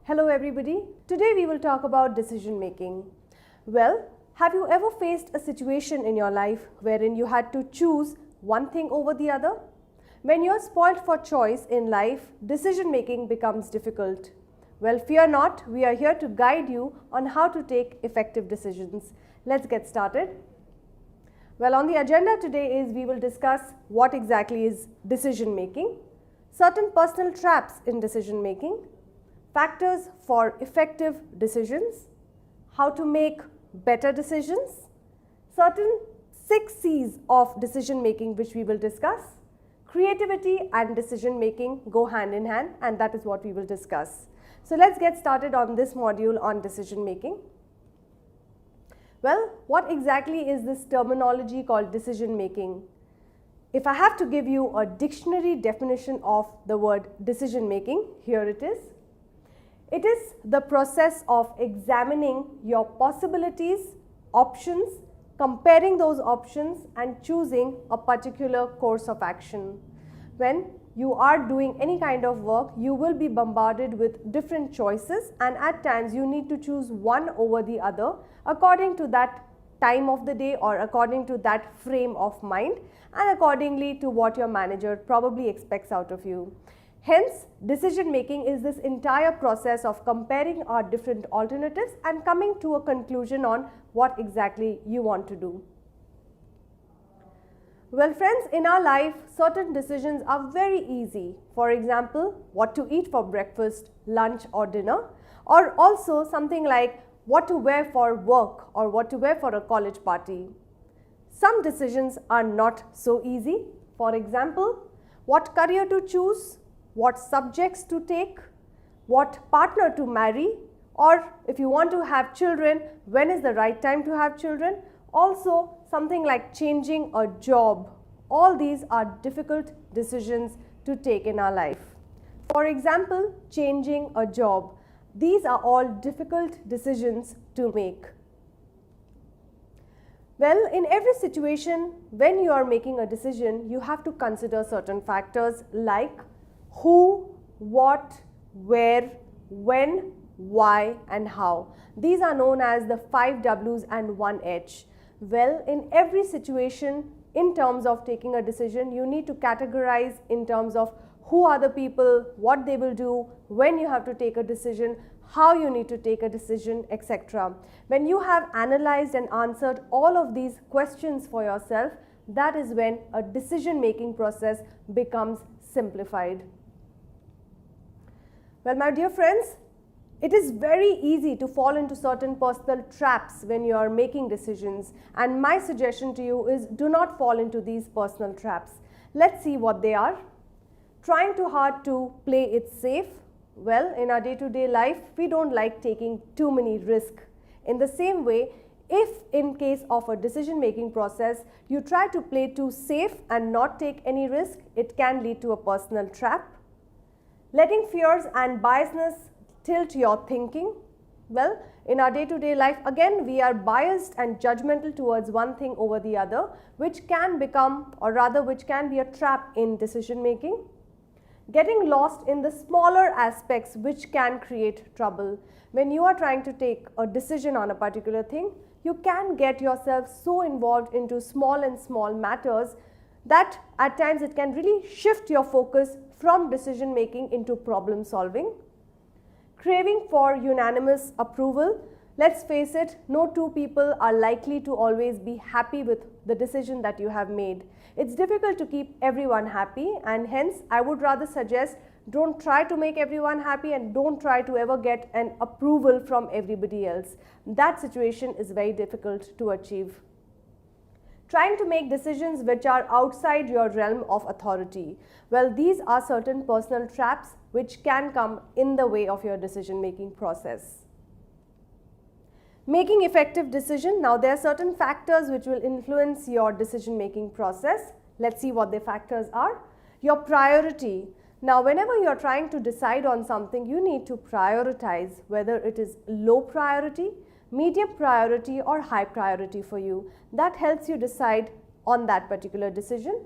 Hello everybody. Today we will talk about decision making. Well, have you ever faced a situation in your life wherein you had to choose one thing over the other? When you're spoiled for choice in life, decision making becomes difficult. Well, fear not, we are here to guide you on how to take effective decisions. Let's get started. Well, on the agenda today is we will discuss what exactly is decision making, certain personal traps in decision making, factors for effective decisions, how to make better decisions, certain 6 C's of decision making which we will discuss. Creativity and decision making go hand in hand, and that is what we will discuss. So let's get started on this module on decision making. Well, what exactly is this terminology called decision making? If I have to give you a dictionary definition of the word decision making, here it is. It is the process of examining your possibilities, options, comparing those options and choosing a particular course of action. When you are doing any kind of work, you will be bombarded with different choices, and at times you need to choose one over the other according to that time of the day or according to that frame of mind and accordingly to what your manager probably expects out of you. Hence, decision making is this entire process of comparing our different alternatives and coming to a conclusion on what exactly you want to do. Well friends, in our life, certain decisions are very easy. For example, what to eat for breakfast, lunch or dinner, or also something like what to wear for work or what to wear for a college party. Some decisions are not so easy. For example, what career to choose, what subjects to take, what partner to marry, or if you want to have children, when is the right time to have children. Also something like changing a job. All these are difficult decisions to take in our life. For example, changing a job. These are all difficult decisions to make. Well, in every situation, when you are making a decision, you have to consider certain factors like who, what, where, when, why and how. These are known as the 5 W's and 1 H. Well, in every situation, in terms of taking a decision, you need to categorize in terms of who are the people, what they will do, when you have to take a decision, how you need to take a decision, etc. When you have analyzed and answered all of these questions for yourself, that is when a decision making process becomes simplified. Well, my dear friends, it is very easy to fall into certain personal traps when you are making decisions, and my suggestion to you is do not fall into these personal traps. Let's see what they are. Trying too hard to play it safe. Well, in our day-to-day life, we don't like taking too many risks. In the same way, if in case of a decision-making process, you try to play too safe and not take any risk, it can lead to a personal trap. Letting fears and biasness tilt your thinking. Well, in our day-to-day life, again, we are biased and judgmental towards one thing over the other, which can become, or rather which can be a trap in decision making. Getting lost in the smaller aspects which can create trouble. When you are trying to take a decision on a particular thing, you can get yourself so involved into small matters that at times it can really shift your focus from decision making into problem solving. Craving for unanimous approval. Let's face it, no two people are likely to always be happy with the decision that you have made. It's difficult to keep everyone happy, and hence I would rather suggest don't try to make everyone happy and don't try to ever get an approval from everybody else. That situation is very difficult to achieve. Trying to make decisions which are outside your realm of authority. Well, these are certain personal traps which can come in the way of your decision making process. Making effective decision. Now there are certain factors which will influence your decision making process. Let's see what the factors are. Your priority. Now whenever you are trying to decide on something, you need to prioritize whether it is low priority, medium priority or high priority for you. That helps you decide on that particular decision.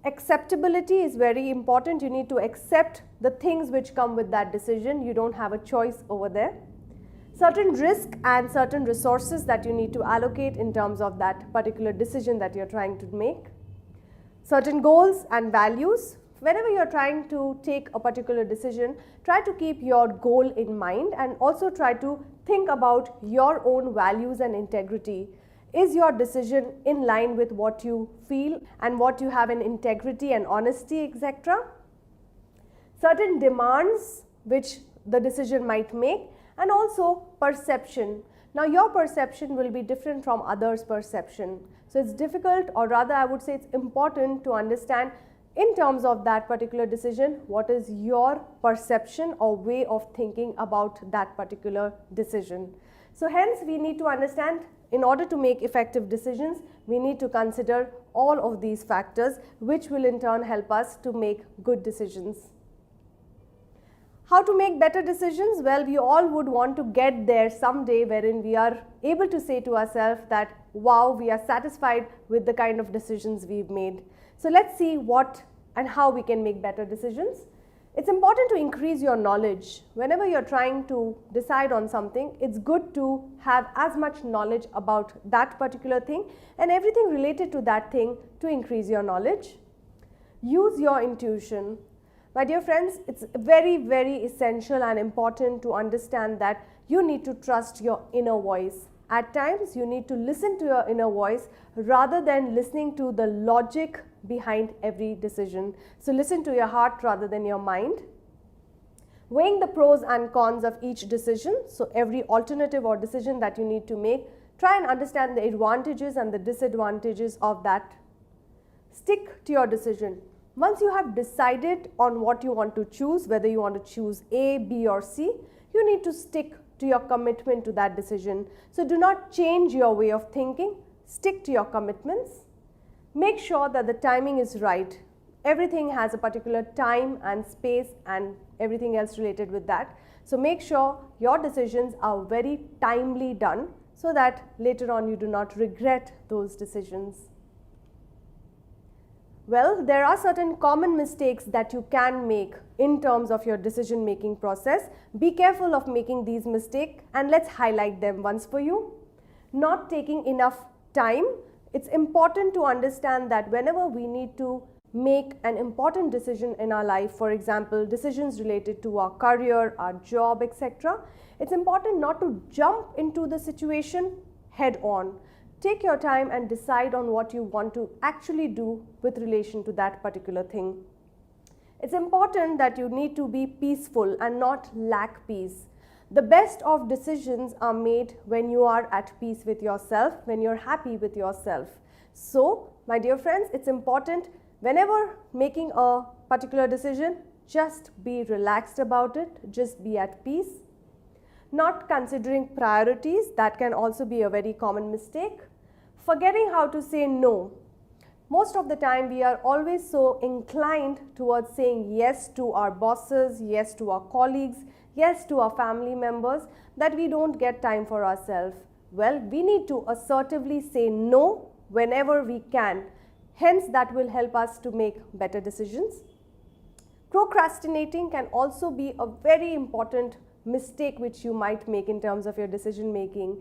Acceptability is very important. You need to accept the things which come with that decision. You don't have a choice over there. Certain risk and certain resources that you need to allocate in terms of that particular decision that you're trying to make. Certain goals and values. Whenever you're trying to take a particular decision, try to keep your goal in mind and also try to think about your own values and integrity. Is your decision in line with what you feel and what you have in integrity and honesty, etc.? Certain demands which the decision might make, and also perception. Now your perception will be different from others' perception. So it's difficult, or rather I would say it's important to understand in terms of that particular decision, what is your perception or way of thinking about that particular decision. So hence we need to understand, in order to make effective decisions, we need to consider all of these factors, which will in turn help us to make good decisions. How to make better decisions? Well, we all would want to get there someday wherein we are able to say to ourselves that, wow, we are satisfied with the kind of decisions we've made. So let's see what and how we can make better decisions. It's important to increase your knowledge. Whenever you're trying to decide on something, it's good to have as much knowledge about that particular thing and everything related to that thing to increase your knowledge. Use your intuition. My dear friends, it's very, very essential and important to understand that you need to trust your inner voice. At times, you need to listen to your inner voice rather than listening to the logic behind every decision. So listen to your heart rather than your mind. Weighing the pros and cons of each decision. So every alternative or decision that you need to make, try and understand the advantages and the disadvantages of that. Stick to your decision. Once you have decided on what you want to choose, whether you want to choose A, B or C, you need to stick to your commitment to that decision. So do not change your way of thinking, stick to your commitments. Make sure that the timing is right. Everything has a particular time and space and everything else related with that. So make sure your decisions are very timely done so that later on you do not regret those decisions. Well, there are certain common mistakes that you can make in terms of your decision making process. Be careful of making these mistakes and let's highlight them once for you. Not taking enough time. It's important to understand that whenever we need to make an important decision in our life, for example, decisions related to our career, our job, etc., it's important not to jump into the situation head on. Take your time and decide on what you want to actually do with relation to that particular thing. It's important that you need to be peaceful and not lack peace. The best of decisions are made when you are at peace with yourself, when you're happy with yourself. So, my dear friends, it's important whenever making a particular decision, just be relaxed about it, just be at peace. Not considering priorities, that can also be a very common mistake. Forgetting how to say no. Most of the time we are always so inclined towards saying yes to our bosses, yes to our colleagues, yes to our family members that we don't get time for ourselves. Well, we need to assertively say no whenever we can. Hence, that will help us to make better decisions. Procrastinating can also be a very important mistake which you might make in terms of your decision making.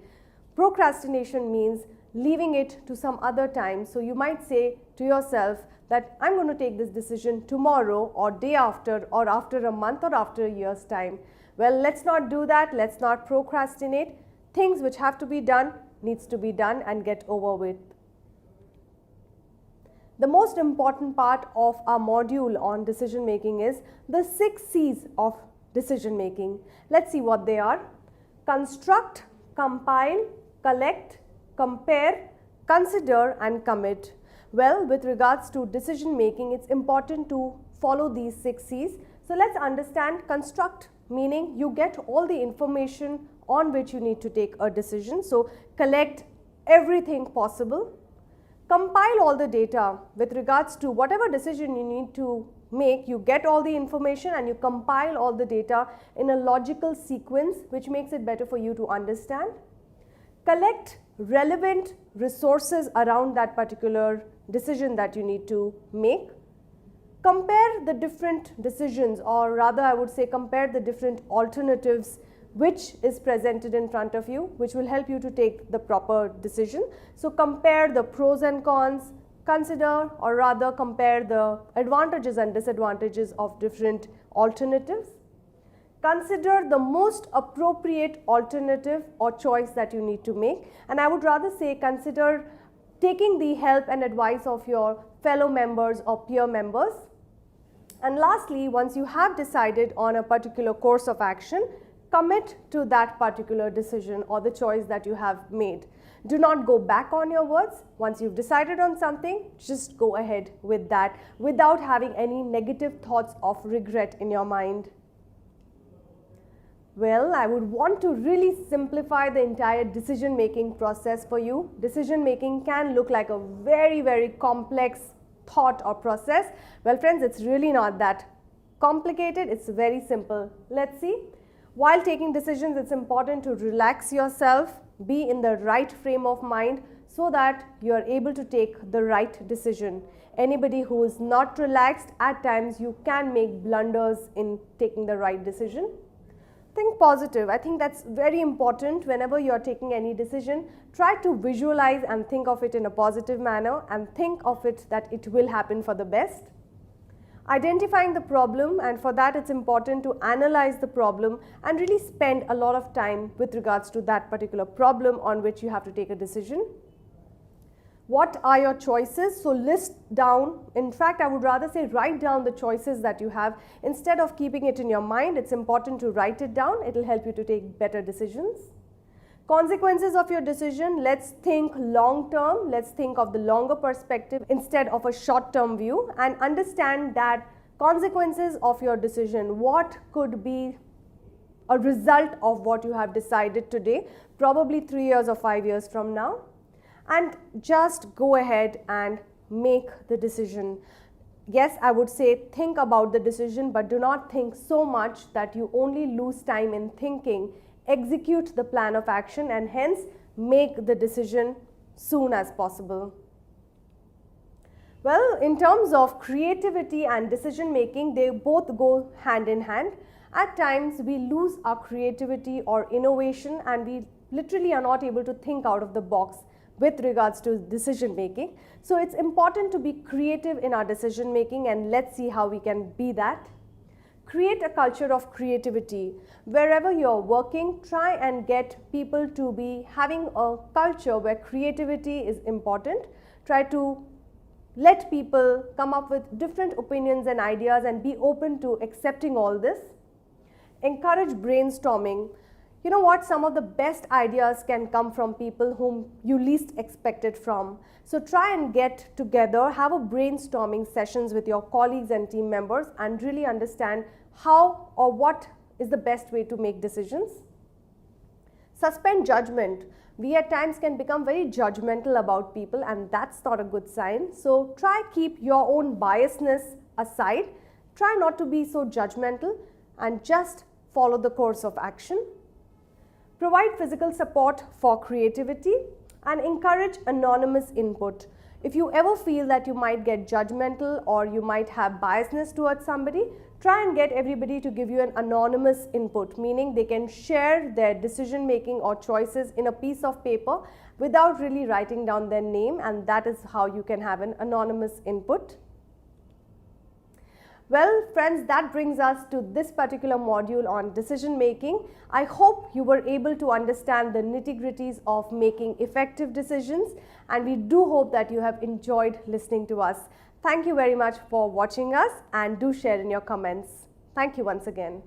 Procrastination means leaving it to some other time. So you might say to yourself that I'm going to take this decision tomorrow or day after or after a month or after a year's time. Well, let's not do that. Let's not procrastinate. Things which have to be done needs to be done and get over with. The most important part of our module on decision making is the 6 C's of decision making. Let's see what they are. Construct, compile, collect, compare, consider and commit. Well, with regards to decision making, it's important to follow these 6 C's. So let's understand. Construct, meaning you get all the information on which you need to take a decision. So collect everything possible. Compile all the data with regards to whatever decision you need to make. You get all the information and you compile all the data in a logical sequence which makes it better for you to understand. Collect relevant resources around that particular decision that you need to make. Compare the different decisions, or rather I would say compare the different alternatives which is presented in front of you, which will help you to take the proper decision. So compare the pros and cons, consider or rather compare the advantages and disadvantages of different alternatives. Consider the most appropriate alternative or choice that you need to make, and I would rather say consider taking the help and advice of your fellow members or peer members. And lastly, once you have decided on a particular course of action, commit to that particular decision or the choice that you have made. Do not go back on your words. Once you've decided on something, just go ahead with that without having any negative thoughts of regret in your mind. Well, I would want to really simplify the entire decision making process for you. Decision making can look like a very complex thought or process. Well friends, it's really not that complicated, it's very simple. Let's see. While taking decisions, it's important to relax yourself, be in the right frame of mind so that you are able to take the right decision. Anybody who is not relaxed, at times you can make blunders in taking the right decision. Think positive. I think that's very important. Whenever you are taking any decision, try to visualize and think of it in a positive manner and think of it that it will happen for the best. Identifying the problem, and for that it's important to analyze the problem and really spend a lot of time with regards to that particular problem on which you have to take a decision. What are your choices? So list down, in fact I would rather say write down the choices that you have. Instead of keeping it in your mind, it's important to write it down. It will help you to take better decisions. Consequences of your decision, let's think long term, let's think of the longer perspective instead of a short term view, and understand that consequences of your decision, what could be a result of what you have decided today, probably 3 years or 5 years from now. And just go ahead and make the decision. Yes, I would say think about the decision, but do not think so much that you only lose time in thinking. Execute the plan of action and hence make the decision soon as possible. Well, in terms of creativity and decision making, they both go hand in hand. At times we lose our creativity or innovation and we literally are not able to think out of the box with regards to decision making. So it's important to be creative in our decision making, and let's see how we can be that. Create a culture of creativity. Wherever you're working, try and get people to be having a culture where creativity is important. Try to let people come up with different opinions and ideas and be open to accepting all this. Encourage brainstorming. You know what, some of the best ideas can come from people whom you least expect it from. So try and get together, have a brainstorming sessions with your colleagues and team members and really understand how or what is the best way to make decisions. Suspend judgment. We at times can become very judgmental about people, and that's not a good sign. So try keep your own biasness aside. Try not to be so judgmental and just follow the course of action. Provide physical support for creativity and encourage anonymous input. If you ever feel that you might get judgmental or you might have biasness towards somebody, try and get everybody to give you an anonymous input, meaning they can share their decision making or choices in a piece of paper without really writing down their name, and that is how you can have an anonymous input. Well friends, that brings us to this particular module on decision making. I hope you were able to understand the nitty-gritties of making effective decisions, and we do hope that you have enjoyed listening to us. Thank you very much for watching us, and do share in your comments. Thank you once again.